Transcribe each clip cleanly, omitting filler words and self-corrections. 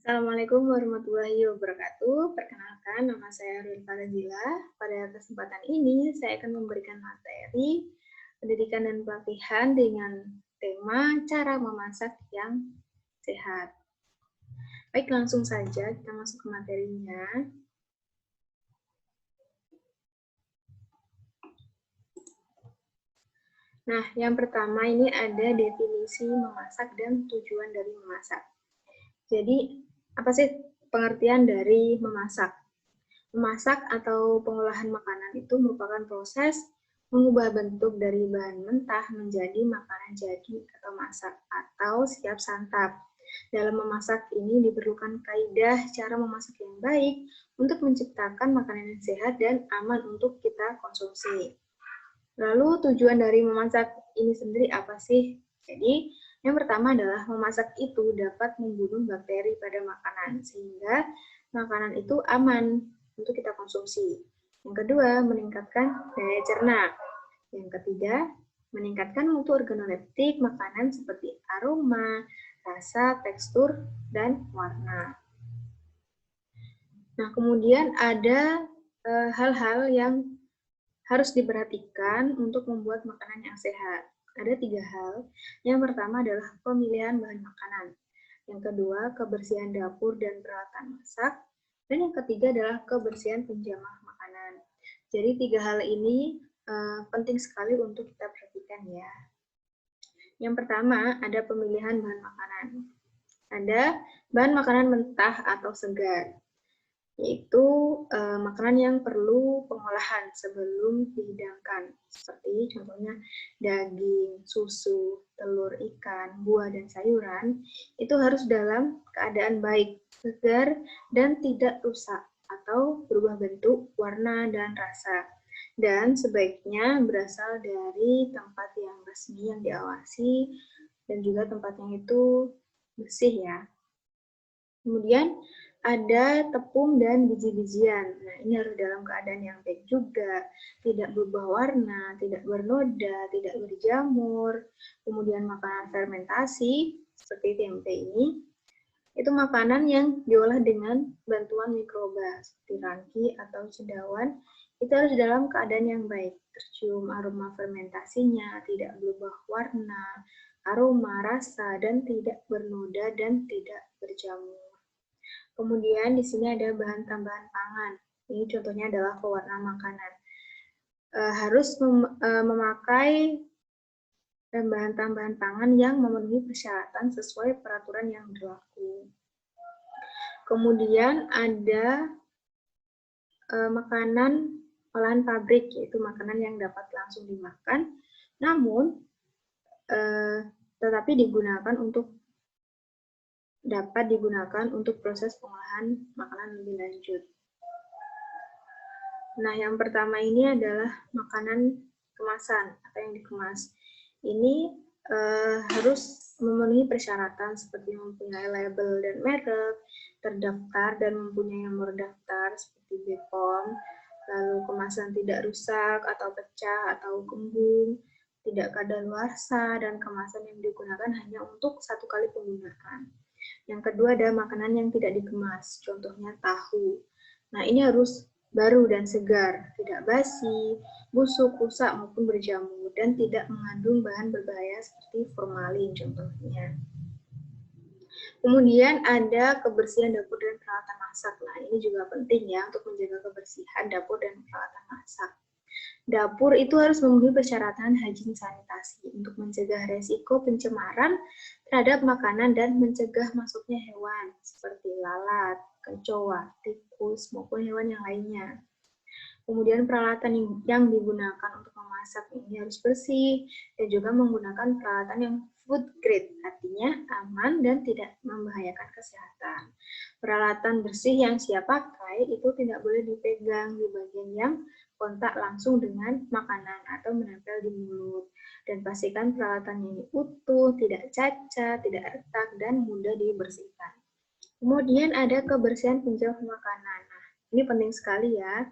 Assalamualaikum warahmatullahi wabarakatuh. Perkenalkan, nama saya Rul Farazila. Pada kesempatan ini, saya akan memberikan materi pendidikan dan pelatihan dengan tema cara memasak yang sehat. Baik, langsung saja kita masuk ke materinya. Nah, yang pertama ini ada definisi memasak dan tujuan dari memasak. Jadi, apa sih pengertian dari memasak? Memasak atau pengolahan makanan itu merupakan proses mengubah bentuk dari bahan mentah menjadi makanan jadi atau masak atau siap santap. Dalam memasak ini diperlukan kaidah cara memasak yang baik untuk menciptakan makanan yang sehat dan aman untuk kita konsumsi. Lalu tujuan dari memasak ini sendiri apa sih? Jadi, yang pertama adalah memasak itu dapat membunuh bakteri pada makanan sehingga makanan itu aman untuk kita konsumsi. Yang kedua, meningkatkan daya cerna. Yang ketiga, meningkatkan mutu organoleptik makanan seperti aroma, rasa, tekstur, dan warna. Nah, kemudian ada hal-hal yang harus diperhatikan untuk membuat makanan yang sehat. Ada 3 hal. Yang pertama adalah pemilihan bahan makanan. Yang kedua, kebersihan dapur dan peralatan masak. Dan yang ketiga adalah kebersihan penjamah makanan. Jadi 3 hal ini penting sekali untuk kita perhatikan ya. Yang pertama, ada pemilihan bahan makanan. Ada bahan makanan mentah atau segar, yaitu makanan yang perlu pengolahan sebelum dihidangkan, seperti contohnya daging, susu, telur, ikan, buah, dan sayuran, itu harus dalam keadaan baik, segar, dan tidak rusak atau berubah bentuk, warna, dan rasa. Dan sebaiknya berasal dari tempat yang resmi yang diawasi, dan juga tempatnya itu bersih ya. Kemudian ada tepung dan biji-bijian. Nah, ini harus dalam keadaan yang baik juga, tidak berubah warna, tidak bernoda, tidak berjamur. Kemudian makanan fermentasi, seperti tempe ini, itu makanan yang diolah dengan bantuan mikroba, seperti rangki atau cendawan, itu harus dalam keadaan yang baik, tercium aroma fermentasinya, tidak berubah warna, aroma, rasa, dan tidak bernoda dan tidak berjamur. Kemudian di sini ada bahan tambahan pangan. Ini contohnya adalah pewarna makanan. Harus memakai bahan tambahan pangan yang memenuhi persyaratan sesuai peraturan yang berlaku. Kemudian ada makanan olahan pabrik, yaitu makanan yang dapat langsung dimakan, namun tetapi dapat digunakan untuk proses pengolahan makanan lebih lanjut. Nah, yang pertama ini adalah makanan kemasan atau yang dikemas. Ini harus memenuhi persyaratan seperti mempunyai label dan merek, terdaftar dan mempunyai nomor daftar seperti BPOM, lalu kemasan tidak rusak atau pecah atau kembung, tidak kadaluarsa, dan kemasan yang digunakan hanya untuk satu kali penggunaan. Yang kedua ada makanan yang tidak dikemas, contohnya tahu. Nah, ini harus baru dan segar, tidak basi, busuk, rusak, maupun berjamur, dan tidak mengandung bahan berbahaya seperti formalin contohnya. Kemudian ada kebersihan dapur dan peralatan masak. Nah, ini juga penting ya untuk menjaga kebersihan dapur dan peralatan masak. Dapur itu harus memenuhi persyaratan higien sanitasi untuk mencegah resiko pencemaran terhadap makanan dan mencegah masuknya hewan seperti lalat, kecoa, tikus, maupun hewan yang lainnya. Kemudian peralatan yang digunakan untuk memasak ini harus bersih dan juga menggunakan peralatan yang food grade, artinya aman dan tidak membahayakan kesehatan. Peralatan bersih yang siap pakai itu tidak boleh dipegang di bagian yang kontak langsung dengan makanan atau menempel di mulut. Dan pastikan peralatan ini utuh, tidak cacat, tidak retak, dan mudah dibersihkan. Kemudian ada kebersihan penjamah makanan. Nah, ini penting sekali ya.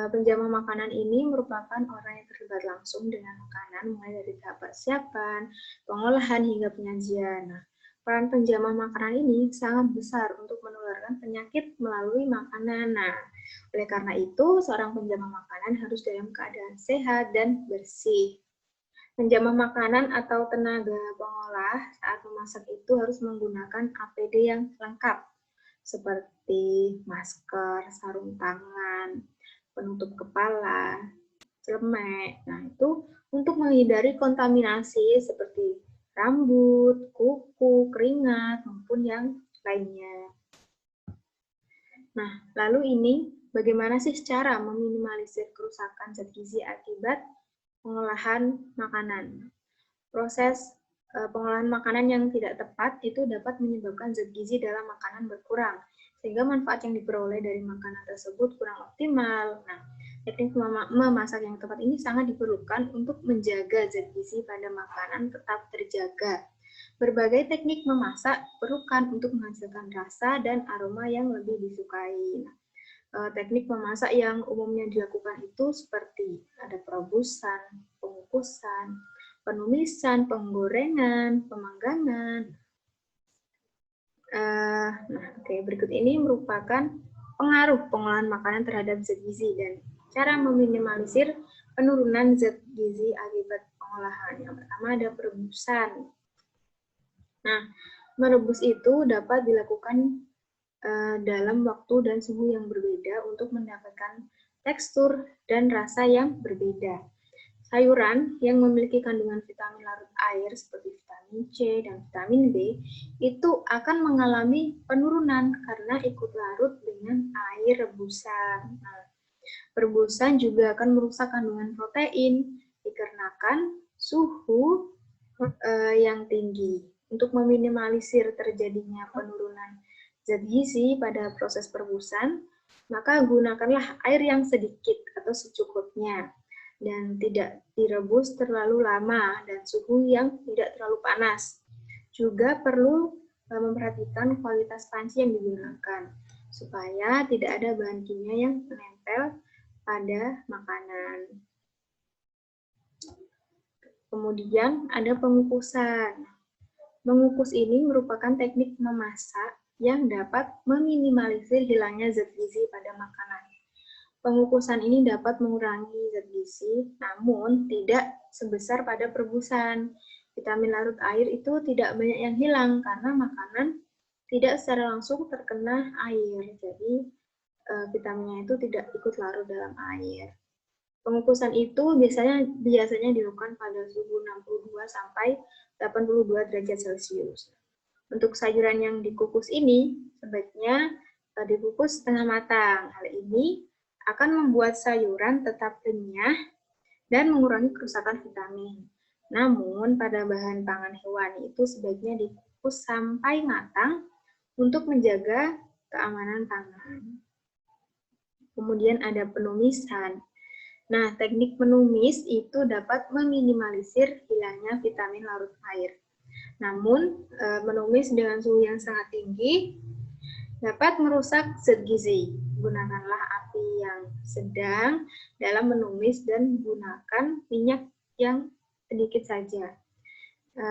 Penjamah makanan ini merupakan orang yang terlibat langsung dengan makanan mulai dari tahap persiapan, pengolahan hingga penyajian. Nah, peran penjamah makanan ini sangat besar untuk menularkan penyakit melalui makanan. Nah, oleh karena itu, seorang penjamah makanan harus dalam keadaan sehat dan bersih. Penjamah makanan atau tenaga pengolah saat memasak itu harus menggunakan APD yang lengkap, seperti masker, sarung tangan, penutup kepala, celemek. Nah, itu untuk menghindari kontaminasi seperti rambut, kuku, keringat, maupun yang lainnya. Nah, lalu ini bagaimana sih cara meminimalisir kerusakan zat gizi akibat pengolahan makanan? Proses pengolahan makanan yang tidak tepat itu dapat menyebabkan zat gizi dalam makanan berkurang, sehingga manfaat yang diperoleh dari makanan tersebut kurang optimal. Nah, teknik memasak yang tepat ini sangat diperlukan untuk menjaga zat gizi pada makanan tetap terjaga. Berbagai teknik memasak diperlukan untuk menghasilkan rasa dan aroma yang lebih disukai. Teknik memasak yang umumnya dilakukan itu seperti ada perebusan, pengukusan, penumisan, penggorengan, pemanggangan. Berikut ini merupakan pengaruh pengolahan makanan terhadap zat gizi dan cara meminimalisir penurunan zat gizi akibat pengolahan. Yang pertama ada perebusan. Nah, merebus itu dapat dilakukan dalam waktu dan suhu yang berbeda untuk mendapatkan tekstur dan rasa yang berbeda. Sayuran yang memiliki kandungan vitamin larut air seperti vitamin C dan vitamin B itu akan mengalami penurunan karena ikut larut dengan air rebusan. Nah, perebusan juga akan merusak kandungan protein dikarenakan suhu yang tinggi. Untuk meminimalisir terjadinya penurunan zat gizi pada proses perebusan, maka gunakanlah air yang sedikit atau secukupnya dan tidak direbus terlalu lama dan suhu yang tidak terlalu panas. Juga perlu memperhatikan kualitas panci yang digunakan supaya tidak ada bahan kimia yang menempel pada makanan. Kemudian ada pengukusan. Mengukus ini merupakan teknik memasak yang dapat meminimalisir hilangnya zat gizi pada makanan. Pengukusan ini dapat mengurangi zat gizi, namun tidak sebesar pada perebusan. Vitamin larut air itu tidak banyak yang hilang karena makanan tidak secara langsung terkena air, jadi vitaminnya itu tidak ikut larut dalam air. Pengukusan itu biasanya dilakukan pada suhu 62 sampai 82 derajat Celcius. Untuk sayuran yang dikukus ini sebaiknya dikukus setengah matang. Hal ini akan membuat sayuran tetap renyah dan mengurangi kerusakan vitamin. Namun pada bahan pangan hewani itu sebaiknya dikukus sampai matang untuk menjaga keamanan pangan. Kemudian ada penumisan. Nah, teknik menumis itu dapat meminimalisir hilangnya vitamin larut air. Namun, menumis dengan suhu yang sangat tinggi dapat merusak zat gizi. Gunakanlah api yang sedang dalam menumis dan gunakan minyak yang sedikit saja.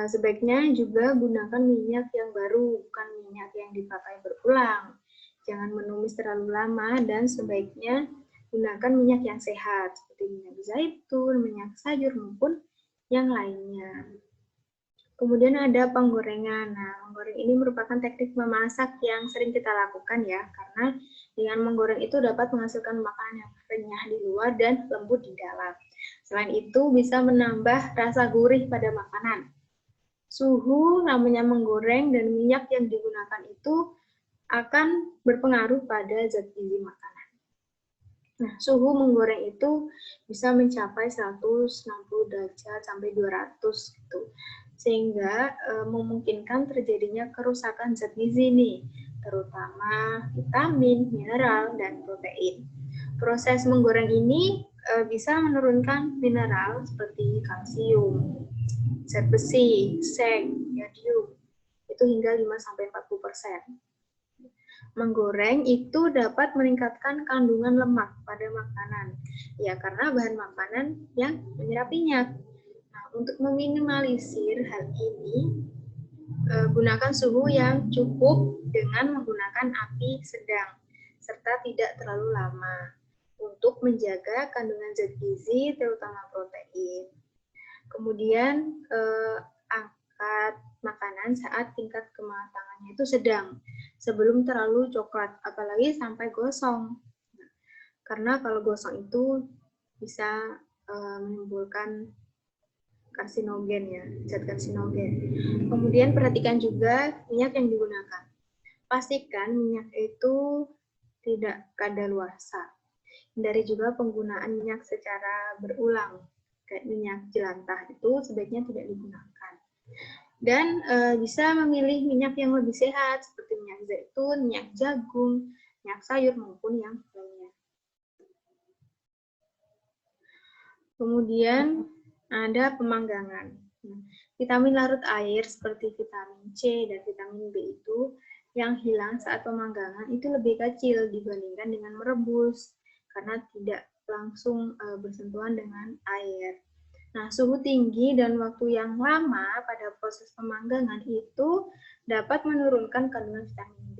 Sebaiknya juga gunakan minyak yang baru, bukan minyak yang dipakai berulang. Jangan menumis terlalu lama dan sebaiknya gunakan minyak yang sehat, seperti minyak zaitun, minyak sayur, maupun yang lainnya. Kemudian ada penggorengan. Nah, menggoreng ini merupakan teknik memasak yang sering kita lakukan ya, karena dengan menggoreng itu dapat menghasilkan makanan yang renyah di luar dan lembut di dalam. Selain itu, bisa menambah rasa gurih pada makanan. Suhu namanya menggoreng dan minyak yang digunakan itu akan berpengaruh pada zat gizi makanan. Nah, suhu menggoreng itu bisa mencapai 160 derajat sampai 200 gitu. Sehingga memungkinkan terjadinya kerusakan zat gizi nih, terutama vitamin, mineral, dan protein. Proses menggoreng ini bisa menurunkan mineral seperti kalsium, zat besi, seng, yodium, itu hingga 5-40%. Menggoreng itu dapat meningkatkan kandungan lemak pada makanan, ya karena bahan makanan yang menyerap minyak. Nah, untuk meminimalisir hal ini, gunakan suhu yang cukup dengan menggunakan api sedang, serta tidak terlalu lama untuk menjaga kandungan zat gizi, terutama protein. Kemudian angkat makanan saat tingkat kematangannya itu sedang, sebelum terlalu coklat, apalagi sampai gosong. Karena kalau gosong itu bisa menimbulkan karsinogen ya, zat karsinogen. Kemudian perhatikan juga minyak yang digunakan. Pastikan minyak itu tidak kadaluarsa. Hindari juga penggunaan minyak secara berulang. Kayak minyak jelantah itu sebaiknya tidak digunakan. Dan bisa memilih minyak yang lebih sehat seperti minyak zaitun, minyak jagung, minyak sayur maupun yang lainnya. Kemudian ada pemanggangan. Vitamin larut air seperti vitamin C dan vitamin B itu yang hilang saat pemanggangan itu lebih kecil dibandingkan dengan merebus karena tidak langsung bersentuhan dengan air. Nah, suhu tinggi dan waktu yang lama pada proses pemanggangan itu dapat menurunkan kandungan vitamin B.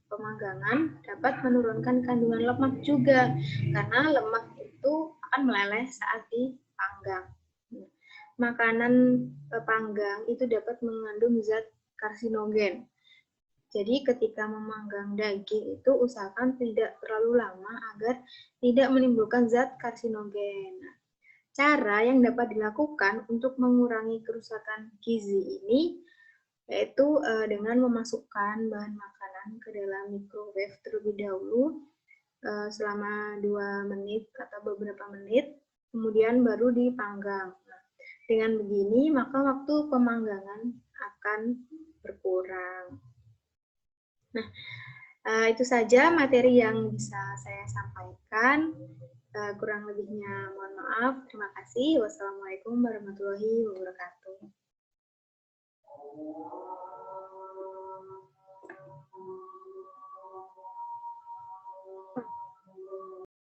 Pemanggangan dapat menurunkan kandungan lemak juga karena lemak itu akan meleleh saat dipanggang. Makanan panggang itu dapat mengandung zat karsinogen. Jadi ketika memanggang daging itu usahakan tidak terlalu lama agar tidak menimbulkan zat karsinogen. Cara yang dapat dilakukan untuk mengurangi kerusakan gizi ini yaitu dengan memasukkan bahan makanan ke dalam microwave terlebih dahulu selama 2 menit atau beberapa menit, kemudian baru dipanggang. Dengan begini, maka waktu pemanggangan akan berkurang. Nah, itu saja materi yang bisa saya sampaikan. Kurang lebihnya mohon maaf. Terima kasih. Wassalamualaikum warahmatullahi wabarakatuh.